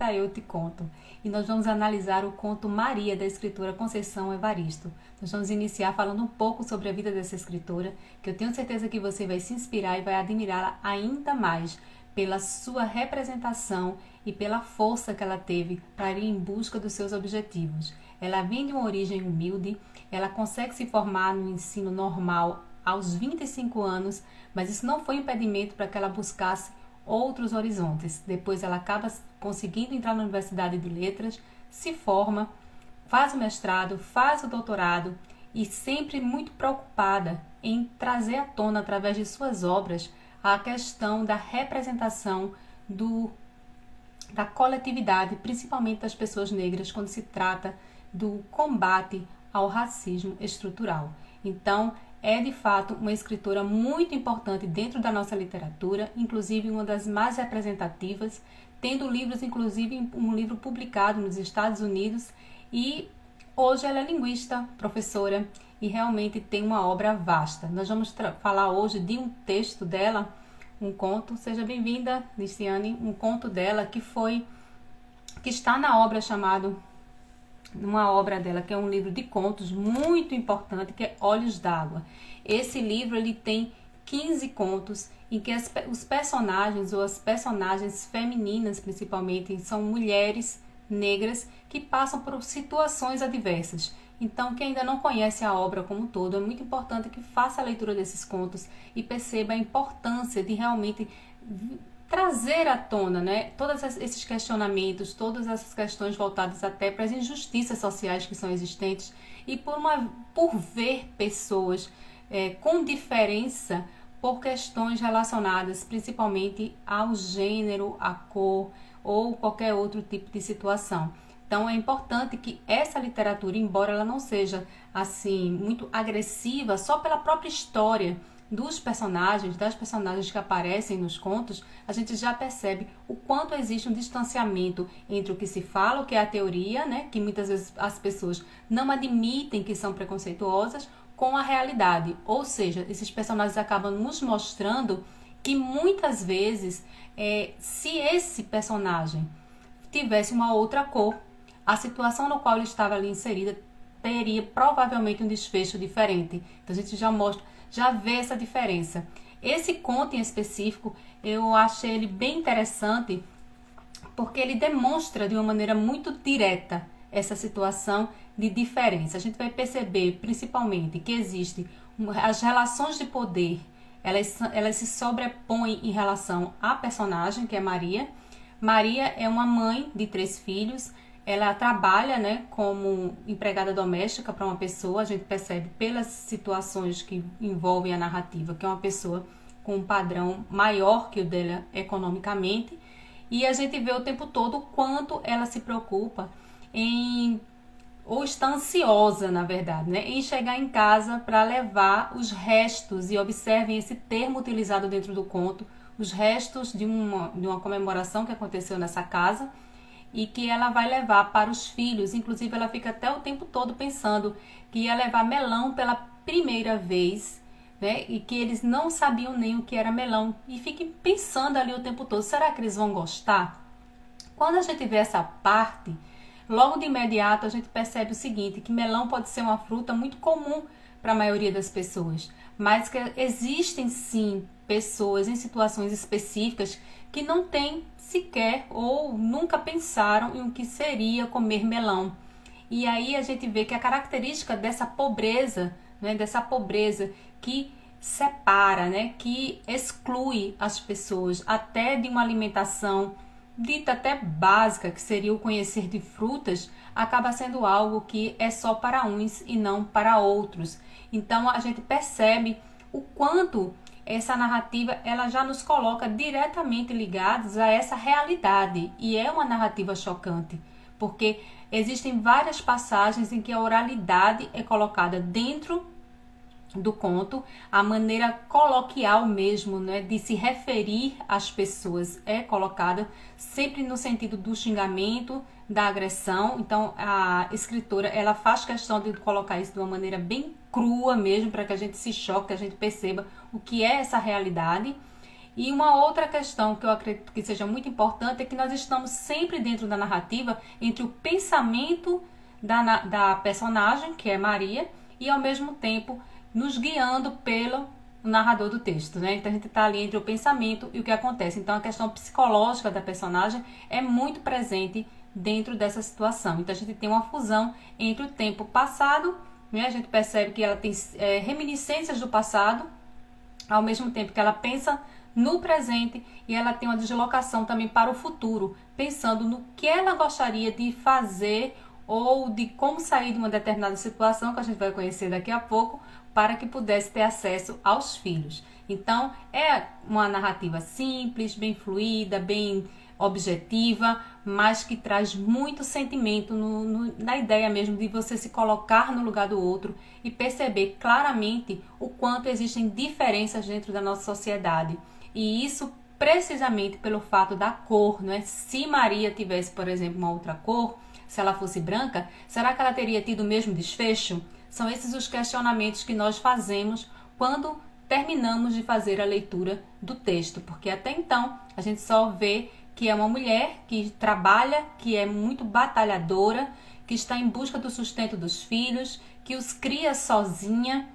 Eita, eu te conto. E nós vamos analisar o conto Maria, da escritora Conceição Evaristo. Nós vamos iniciar falando um pouco sobre a vida dessa escritora, que eu tenho certeza que você vai se inspirar e vai admirá-la ainda mais pela sua representação e pela força que ela teve para ir em busca dos seus objetivos. Ela vem de uma origem humilde, ela consegue se formar no ensino normal aos 25 anos, mas isso não foi impedimento para que ela buscasse outros horizontes. Depois ela acaba conseguindo entrar na Universidade de Letras, se forma, faz o mestrado, faz o doutorado e sempre muito preocupada em trazer à tona, através de suas obras, a questão da representação da coletividade, principalmente das pessoas negras, quando se trata do combate ao racismo estrutural. Então, é de fato uma escritora muito importante dentro da nossa literatura, inclusive uma das mais representativas, tendo livros, inclusive um livro publicado nos Estados Unidos, e hoje ela é linguista, professora, e realmente tem uma obra vasta. Nós vamos falar hoje de um texto dela, um conto. Seja bem-vinda, Liciane. Um conto dela que está na obra numa obra dela, que é um livro de contos muito importante, que é Olhos d'Água. Esse livro ele tem 15 contos em que os personagens, ou as personagens femininas principalmente, são mulheres negras que passam por situações adversas. Então, quem ainda não conhece a obra como um todo, é muito importante que faça a leitura desses contos e perceba a importância de realmente trazer à tona, né, todos esses questionamentos, todas essas questões voltadas até para as injustiças sociais que são existentes, e por ver pessoas com diferença por questões relacionadas principalmente ao gênero, à cor ou qualquer outro tipo de situação. Então é importante que essa literatura, embora ela não seja assim muito agressiva, só pela própria história das personagens que aparecem nos contos, a gente já percebe o quanto existe um distanciamento entre o que se fala, o que é a teoria, né, que muitas vezes as pessoas não admitem que são preconceituosas, com a realidade. Ou seja, esses personagens acabam nos mostrando que muitas vezes, se esse personagem tivesse uma outra cor, a situação no qual ele estava ali inserida teria provavelmente um desfecho diferente. Então a gente já vê essa diferença. Esse conto em específico, eu achei ele bem interessante, porque ele demonstra de uma maneira muito direta essa situação de diferença. A gente vai perceber principalmente que existe as relações de poder, elas se sobrepõem em relação à personagem, que é Maria. Maria é uma mãe de 3 filhos, ela trabalha, né, como empregada doméstica para uma pessoa. A gente percebe pelas situações que envolvem a narrativa que é uma pessoa com um padrão maior que o dela economicamente, e a gente vê o tempo todo o quanto ela se preocupa ou está ansiosa, na verdade, né, em chegar em casa para levar os restos, e observem esse termo utilizado dentro do conto, os restos de uma comemoração que aconteceu nessa casa, e que ela vai levar para os filhos. Inclusive ela fica até o tempo todo pensando que ia levar melão pela primeira vez, né? E que eles não sabiam nem o que era melão, e fiquem pensando ali o tempo todo, será que eles vão gostar? Quando a gente vê essa parte, logo de imediato a gente percebe o seguinte, que melão pode ser uma fruta muito comum para a maioria das pessoas, mas que existem sim pessoas em situações específicas que não têm sequer ou nunca pensaram em o que seria comer melão. E aí a gente vê que a característica dessa pobreza, né, dessa pobreza que separa, né, que exclui as pessoas até de uma alimentação dita até básica, que seria o conhecer de frutas, acaba sendo algo que é só para uns e não para outros. Então a gente percebe o quanto essa narrativa ela já nos coloca diretamente ligados a essa realidade, e é uma narrativa chocante, porque existem várias passagens em que a oralidade é colocada dentro do conto, a maneira coloquial mesmo, né, de se referir às pessoas é colocada sempre no sentido do xingamento, da agressão. Então a escritora ela faz questão de colocar isso de uma maneira bem crua mesmo, para que a gente se choque, que a gente perceba o que é essa realidade. E uma outra questão que eu acredito que seja muito importante é que nós estamos sempre dentro da narrativa entre o pensamento da personagem, que é Maria, e ao mesmo tempo nos guiando pelo narrador do texto, né? Então a gente está ali entre o pensamento e o que acontece. Então a questão psicológica da personagem é muito presente dentro dessa situação. Então a gente tem uma fusão entre o tempo passado, né? A gente percebe que ela tem reminiscências do passado, ao mesmo tempo que ela pensa no presente, e ela tem uma deslocação também para o futuro, pensando no que ela gostaria de fazer ou de como sair de uma determinada situação, que a gente vai conhecer daqui a pouco, para que pudesse ter acesso aos filhos. Então, é uma narrativa simples, bem fluida, bem objetiva, mas que traz muito sentimento na ideia mesmo de você se colocar no lugar do outro e perceber claramente o quanto existem diferenças dentro da nossa sociedade. E isso precisamente pelo fato da cor, não é? Se Maria tivesse, por exemplo, uma outra cor, se ela fosse branca, será que ela teria tido o mesmo desfecho? São esses os questionamentos que nós fazemos quando terminamos de fazer a leitura do texto, porque até então a gente só vê que é uma mulher que trabalha, que é muito batalhadora, que está em busca do sustento dos filhos, que os cria sozinha,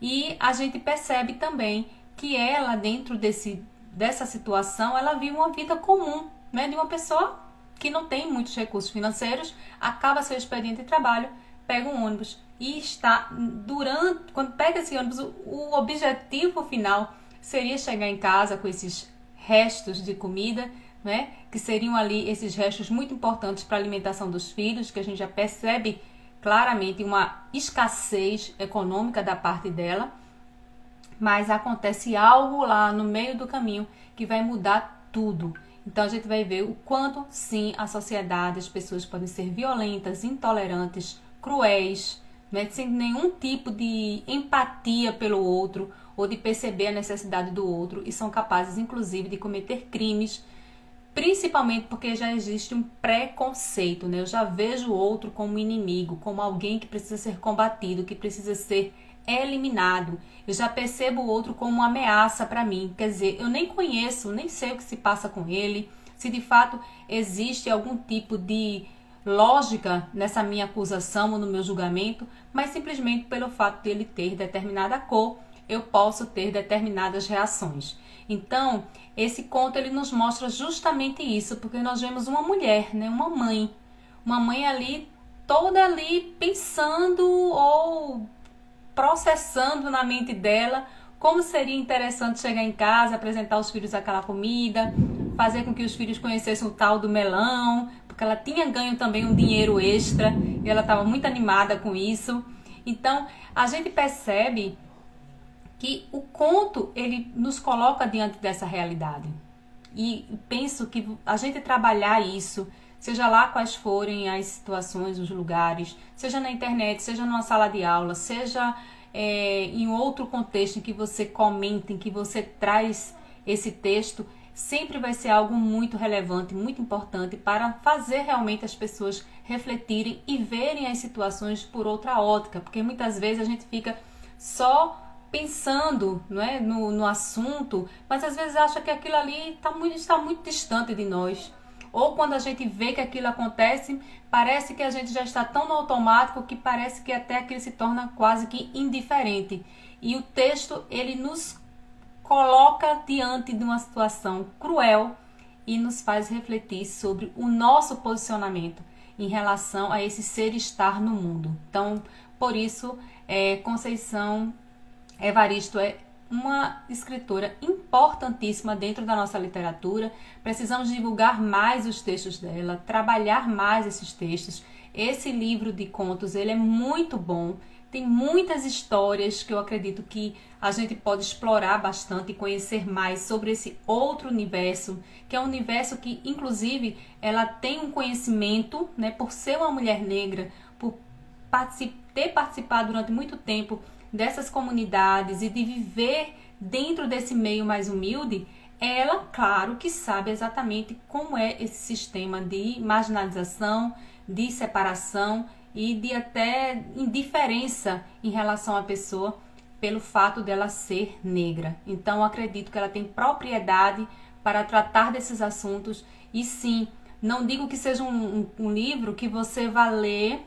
e a gente percebe também que ela, dentro dessa situação, ela vive uma vida comum, né, de uma pessoa que não tem muitos recursos financeiros, acaba seu expediente de trabalho, pega um ônibus e está quando pega esse ônibus, o objetivo final seria chegar em casa com esses restos de comida, né, que seriam ali esses restos muito importantes para a alimentação dos filhos, que a gente já percebe claramente uma escassez econômica da parte dela, mas acontece algo lá no meio do caminho que vai mudar tudo. Então a gente vai ver o quanto sim a sociedade, as pessoas podem ser violentas, intolerantes, cruéis, né, sem nenhum tipo de empatia pelo outro ou de perceber a necessidade do outro, e são capazes inclusive de cometer crimes, principalmente porque já existe um preconceito, né? Eu já vejo o outro como inimigo, como alguém que precisa ser combatido, que precisa ser eliminado. Eu já percebo o outro como uma ameaça para mim. Quer dizer, eu nem conheço, nem sei o que se passa com ele, se de fato existe algum tipo de lógica nessa minha acusação ou no meu julgamento, mas simplesmente pelo fato de ele ter determinada cor, eu posso ter determinadas reações. Então, esse conto ele nos mostra justamente isso, porque nós vemos uma mulher, né, uma mãe ali, toda ali pensando ou processando na mente dela como seria interessante chegar em casa, apresentar os filhos aquela comida, fazer com que os filhos conhecessem o tal do melão, porque ela tinha ganho também um dinheiro extra e ela estava muito animada com isso. Então, a gente percebe que o conto ele nos coloca diante dessa realidade. E penso que a gente trabalhar isso, seja lá quais forem as situações, os lugares, seja na internet, seja numa sala de aula, seja em outro contexto em que você comenta, em que você traz esse texto, sempre vai ser algo muito relevante, muito importante para fazer realmente as pessoas refletirem e verem as situações por outra ótica, porque muitas vezes a gente fica só pensando, não é, no assunto, mas às vezes acha que aquilo ali está muito distante de nós. Ou quando a gente vê que aquilo acontece, parece que a gente já está tão no automático que parece que até aquilo se torna quase que indiferente. E o texto, ele nos coloca diante de uma situação cruel e nos faz refletir sobre o nosso posicionamento em relação a esse ser estar no mundo. Então, por isso, Conceição Evaristo é uma escritora importantíssima dentro da nossa literatura. Precisamos divulgar mais os textos dela, trabalhar mais esses textos. Esse livro de contos, ele é muito bom, tem muitas histórias que eu acredito que a gente pode explorar bastante e conhecer mais sobre esse outro universo, que é um universo que, inclusive, ela tem um conhecimento, né, por ser uma mulher negra, por ter participado durante muito tempo dessas comunidades e de viver dentro desse meio mais humilde. Ela, claro, que sabe exatamente como é esse sistema de marginalização, de separação e de até indiferença em relação à pessoa pelo fato dela ser negra. Então, acredito que ela tem propriedade para tratar desses assuntos. E sim, não digo que seja um livro que você vá ler,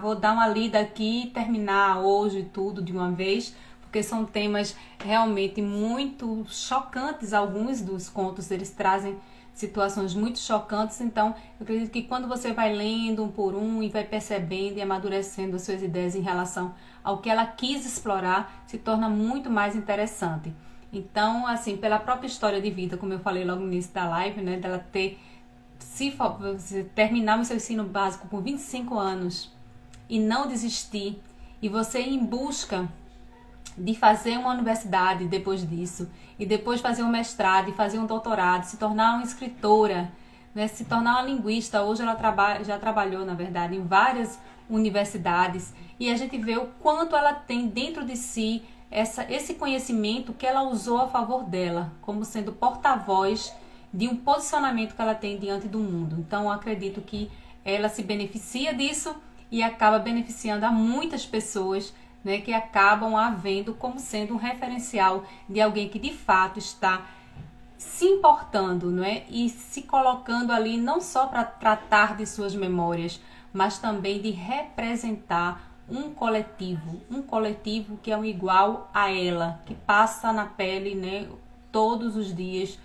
vou dar uma lida aqui e terminar hoje tudo de uma vez, porque são temas realmente muito chocantes. Alguns dos contos, eles trazem situações muito chocantes. Então, eu acredito que quando você vai lendo um por um e vai percebendo e amadurecendo as suas ideias em relação ao que ela quis explorar, se torna muito mais interessante. Então, assim, pela própria história de vida, como eu falei logo no início da live, né, dela ter terminar o seu ensino básico com 25 anos e não desistir, e você ir em busca de fazer uma universidade depois disso, e depois fazer um mestrado e fazer um doutorado, se tornar uma escritora, né, se tornar uma linguista. Hoje ela já trabalhou, na verdade, em várias universidades, e a gente vê o quanto ela tem dentro de si esse conhecimento que ela usou a favor dela, como sendo porta-voz de um posicionamento que ela tem diante do mundo. Então, eu acredito que ela se beneficia disso e acaba beneficiando a muitas pessoas, né, que acabam a vendo como sendo um referencial de alguém que de fato está se importando, não é? E se colocando ali não só para tratar de suas memórias, mas também de representar um coletivo que é um igual a ela, que passa na pele, né, todos os dias,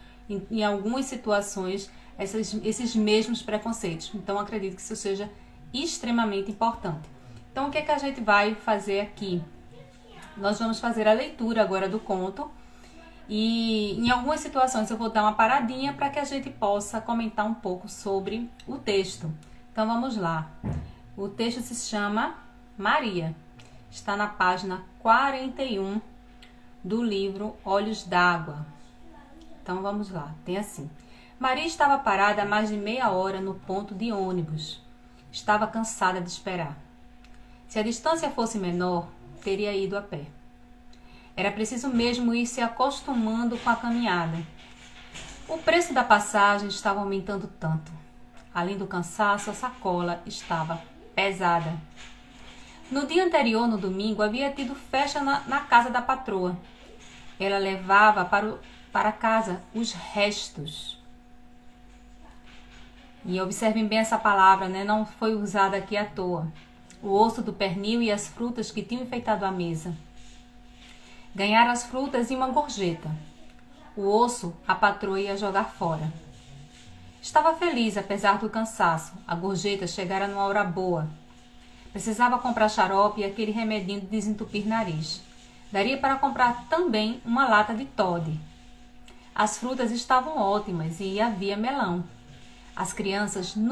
em algumas situações, esses mesmos preconceitos. Então, acredito que isso seja extremamente importante. Então, o que é que a gente vai fazer aqui? Nós vamos fazer a leitura agora do conto, e em algumas situações eu vou dar uma paradinha para que a gente possa comentar um pouco sobre o texto. Então, vamos lá. O texto se chama Maria. Está na página 41 do livro Olhos d'Água. Então, vamos lá. Tem assim: Maria estava parada há mais de meia hora no ponto de ônibus. Estava cansada de esperar. Se a distância fosse menor, teria ido a pé. Era preciso mesmo ir se acostumando com a caminhada. O preço da passagem estava aumentando tanto. Além do cansaço, a sacola estava pesada. No dia anterior, no domingo, havia tido festa na casa da patroa. Ela levava para casa os restos. E observem bem essa palavra, né? Não foi usada aqui à toa. O osso do pernil e as frutas que tinham enfeitado a mesa. Ganhara as frutas e uma gorjeta. O osso a patroa ia jogar fora. Estava feliz, apesar do cansaço. A gorjeta chegara numa hora boa. Precisava comprar xarope e aquele remedinho de desentupir nariz. Daria para comprar também uma lata de Toddy. As frutas estavam ótimas e havia melão. As crianças nunca